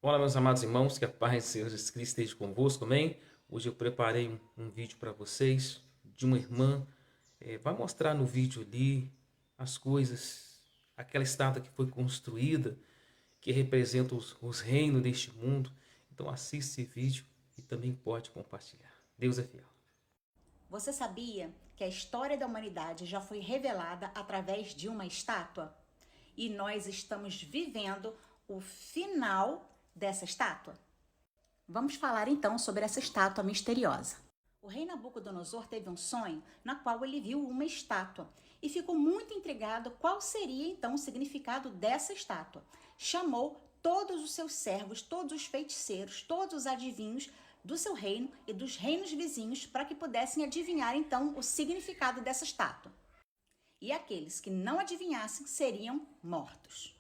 Olá, meus amados irmãos, que a paz do Senhor Jesus Cristo esteja convosco, amém? Hoje eu preparei um vídeo para vocês de uma irmã. Vai mostrar no vídeo ali as coisas, aquela estátua que foi construída, que representa os reinos deste mundo. Então assista esse vídeo e também pode compartilhar. Deus é fiel. Você sabia que a história da humanidade já foi revelada através de uma estátua? E nós estamos vivendo o final dessa estátua? Vamos falar então sobre essa estátua misteriosa. O rei Nabucodonosor teve um sonho na qual ele viu uma estátua e ficou muito intrigado qual seria então o significado dessa estátua. Chamou todos os seus servos, todos os feiticeiros, todos os adivinhos do seu reino e dos reinos vizinhos para que pudessem adivinhar então o significado dessa estátua. E aqueles que não adivinhassem seriam mortos.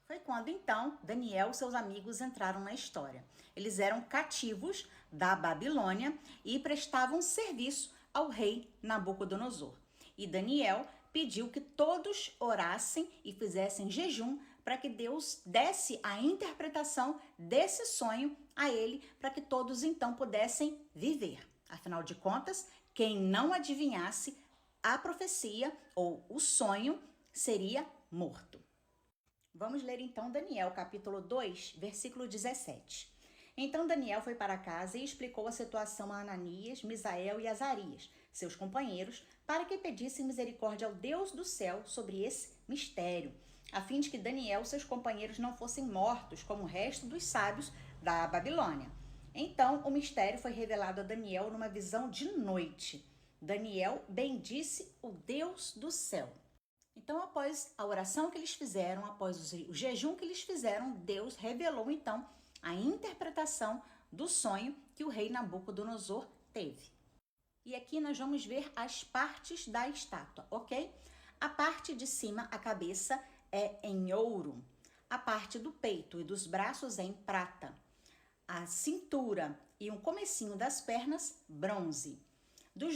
Foi quando então Daniel e seus amigos entraram na história. Eles eram cativos da Babilônia e prestavam serviço ao rei Nabucodonosor. E Daniel pediu que todos orassem e fizessem jejum para que Deus desse a interpretação desse sonho a ele, para que todos então pudessem viver. Afinal de contas, quem não adivinhasse a profecia ou o sonho seria morto. Vamos ler então Daniel, capítulo 2, versículo 17. Então Daniel foi para casa e explicou a situação a Ananias, Misael e Azarias, seus companheiros, para que pedissem misericórdia ao Deus do céu sobre esse mistério, a fim de que Daniel e seus companheiros não fossem mortos como o resto dos sábios da Babilônia. Então o mistério foi revelado a Daniel numa visão de noite. Daniel bendisse o Deus do céu. Então, após a oração que eles fizeram, após o jejum que eles fizeram, Deus revelou então a interpretação do sonho que o rei Nabucodonosor teve. E aqui nós vamos ver as partes da estátua, ok? A parte de cima, a cabeça, é em ouro. A parte do peito e dos braços é em prata. A cintura e um comecinho das pernas, bronze. Dos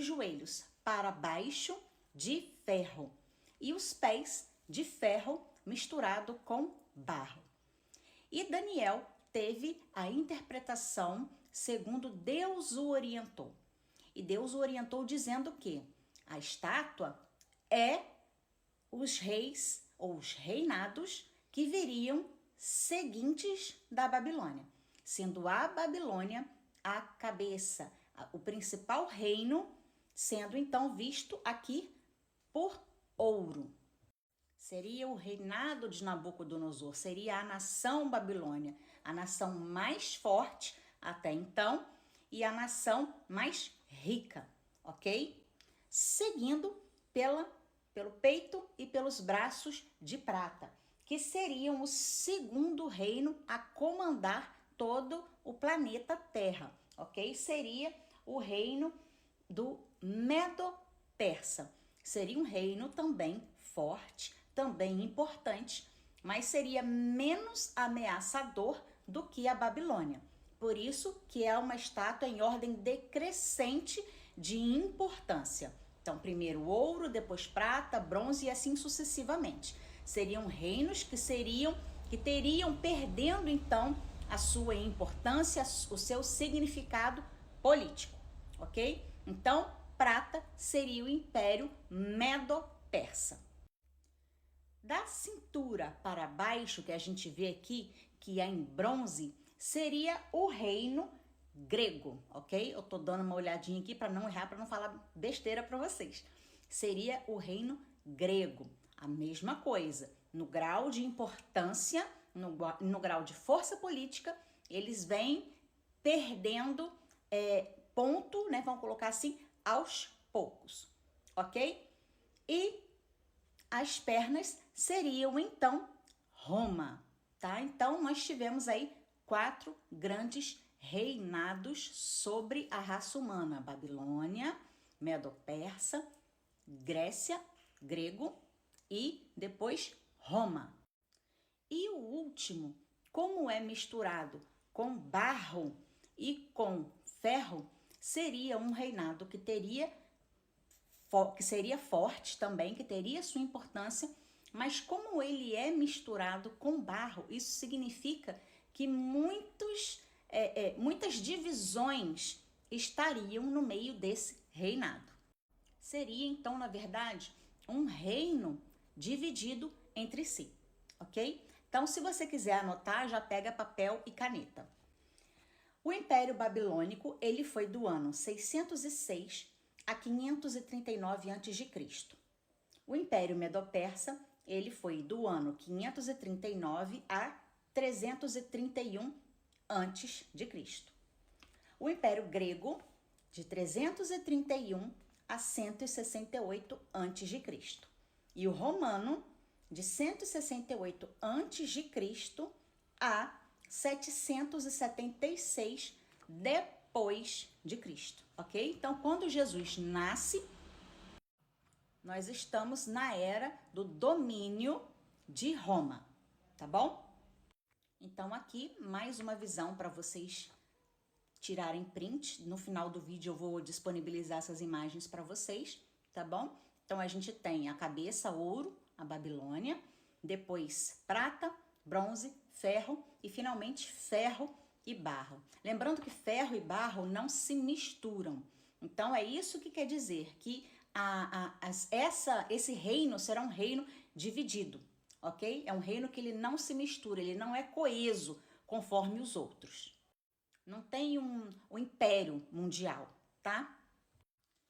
joelhos para baixo, de ferro. E os pés de ferro misturado com barro. E Daniel teve a interpretação segundo Deus o orientou. E Deus o orientou dizendo que a estátua é os reis ou os reinados que viriam seguintes da Babilônia, sendo a Babilônia a cabeça, o principal reino, sendo então visto aqui por ouro. Seria o reinado de Nabucodonosor, seria a nação Babilônia, a nação mais forte até então e a nação mais rica, ok? Seguindo pelo peito e pelos braços de prata, que seriam o segundo reino a comandar todo o planeta Terra, ok? Seria o reino do Medo-Persa. Seria um reino também forte, também importante, mas seria menos ameaçador do que a Babilônia. Por isso que é uma estátua em ordem decrescente de importância. Então, primeiro ouro, depois prata, bronze e assim sucessivamente. Seriam reinos que teriam perdendo então a sua importância, o seu significado político, ok? Então, prata seria o Império Medo-Persa. Da cintura para baixo, que a gente vê aqui, que é em bronze, seria o reino grego, ok? Eu tô dando uma olhadinha aqui para não errar, para não falar besteira para vocês. Seria o reino grego, a mesma coisa. No grau de importância, no grau de força política, eles vêm perdendo ponto, né? Vamos colocar assim, aos poucos, ok? E as pernas seriam então Roma, tá? Então nós tivemos aí 4 grandes reinados sobre a raça humana: Babilônia, Medo-Persa, Grécia, grego e depois Roma. E o último, como é misturado com barro e com ferro, seria um reinado que seria forte também, que teria sua importância, mas como ele é misturado com barro, isso significa que muitas divisões estariam no meio desse reinado. Seria, então, na verdade, um reino dividido entre si, ok? Então, se você quiser anotar, já pega papel e caneta. O Império Babilônico, ele foi do ano 606 a 539 a.C. O Império Medo-Persa, ele foi do ano 539 a 331 a.C. O Império Grego, de 331 a 168 a.C. E o Romano, de 168 a.C. a 776 depois de Cristo, ok? Então, quando Jesus nasce, nós estamos na era do domínio de Roma, tá bom? Então, aqui, mais uma visão para vocês tirarem print. No final do vídeo eu vou disponibilizar essas imagens para vocês, tá bom? Então, a gente tem a cabeça, ouro, a Babilônia, depois prata, bronze, ferro e finalmente ferro e barro. Lembrando que ferro e barro não se misturam. Então, é isso que quer dizer que esse reino será um reino dividido, ok? É um reino que ele não se mistura, ele não é coeso conforme os outros. Não tem um império mundial, tá?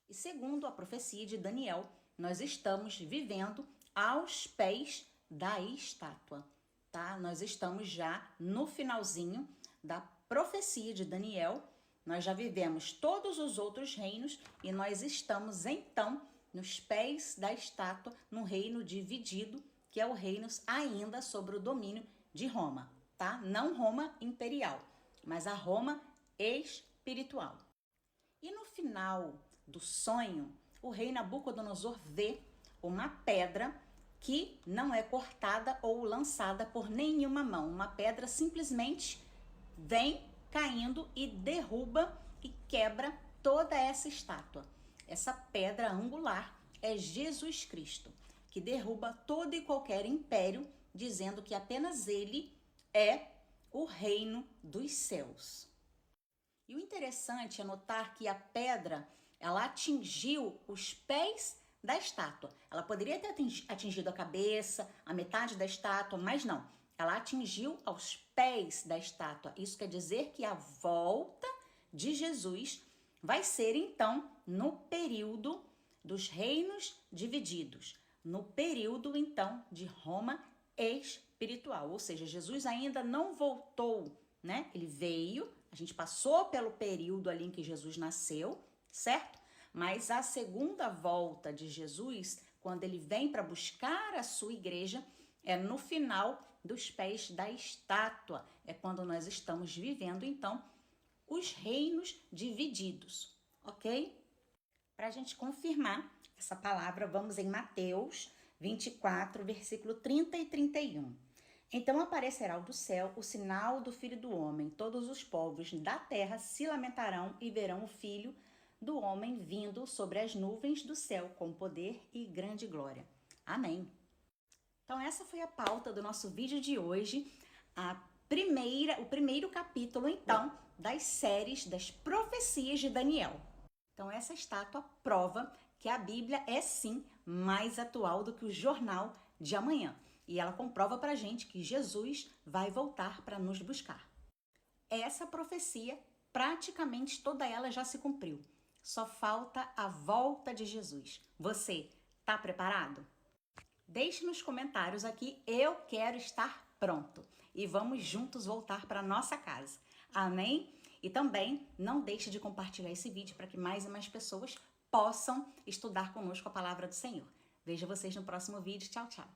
E segundo a profecia de Daniel, nós estamos vivendo aos pés da estátua, tá? Nós estamos já no finalzinho da profecia de Daniel. Nós já vivemos todos os outros reinos e nós estamos, então, nos pés da estátua, num reino dividido, que é o reino ainda sobre o domínio de Roma, tá? Não Roma imperial, mas a Roma espiritual. E no final do sonho, o rei Nabucodonosor vê uma pedra que não é cortada ou lançada por nenhuma mão. Uma pedra simplesmente vem caindo e derruba e quebra toda essa estátua. Essa pedra angular é Jesus Cristo, que derruba todo e qualquer império, dizendo que apenas ele é o reino dos céus. E o interessante é notar que a pedra, ela atingiu os pés da estátua. Ela poderia ter atingido a cabeça, a metade da estátua, mas não. Ela atingiu aos pés da estátua. Isso quer dizer que a volta de Jesus vai ser, então, no período dos reinos divididos. No período, então, de Roma espiritual. Ou seja, Jesus ainda não voltou, né? Ele veio, a gente passou pelo período ali em que Jesus nasceu, certo? Mas a segunda volta de Jesus, quando ele vem para buscar a sua igreja, é no final dos pés da estátua. É quando nós estamos vivendo, então, os reinos divididos, ok? Para a gente confirmar essa palavra, vamos em Mateus 24, versículo 30 e 31. Então aparecerá do céu o sinal do Filho do Homem. Todos os povos da terra se lamentarão e verão o Filho do Homem vindo sobre as nuvens do céu com poder e grande glória. Amém. Então essa foi a pauta do nosso vídeo de hoje, o primeiro capítulo, então, das séries das profecias de Daniel. Então essa estátua prova que a Bíblia é sim mais atual do que o jornal de amanhã. E ela comprova pra gente que Jesus vai voltar para nos buscar. Essa profecia, praticamente toda ela já se cumpriu. Só falta a volta de Jesus. Você tá preparado? Deixe nos comentários aqui, eu quero estar pronto. E vamos juntos voltar para nossa casa. Amém? E também não deixe de compartilhar esse vídeo para que mais e mais pessoas possam estudar conosco a palavra do Senhor. Vejo vocês no próximo vídeo. Tchau, tchau.